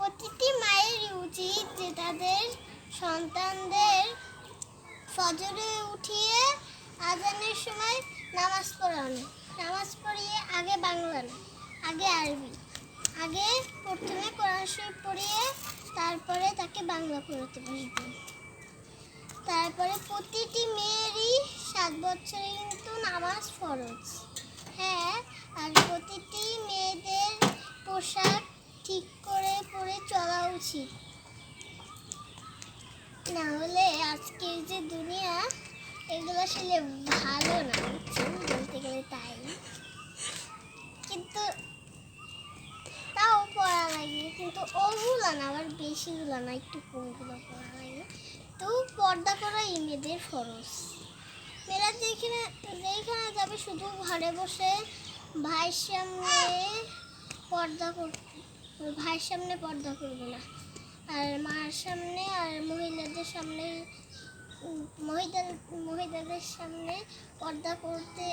প্রতিটি মায়েরই উচিত যে তাদের সন্তানদের ফজরে উঠিয়ে আজানের সময় নামাজ পড়ানো। নামাজ পড়িয়ে আগে বাংলা না, আগে আরবি। আগে প্রথমে কোরআন শরীফ পড়িয়ে তারপরে তাকে বাংলা পড়াতে বসবে। তারপরে প্রতিটি মেয়েরই 7 বছরে কিন্তু নামাজ ফরজ। হ্যাঁ, আর প্রতিটি মেয়েদের পোশাক ঠিক করে পরে চলা উচিত, না হলে আজকের যে দুনিয়া এগুলো আসলে ভালো না, বলতে গেলে তাই। কিন্তু তাও পড়া লাগে, কিন্তু ওগুলো না, আবার বেশিগুলো না, একটু কমগুলো পড়া লাগে। তো পর্দা করা মেয়েদের ফরজ। মেয়েরা যেখানে যাবে শুধু ঘরে বসে ভাইয়ের সামনে পর্দা করবে না, আর মার সামনে আর মহিলাদের সামনে মহিলাদের সামনে পর্দা করতে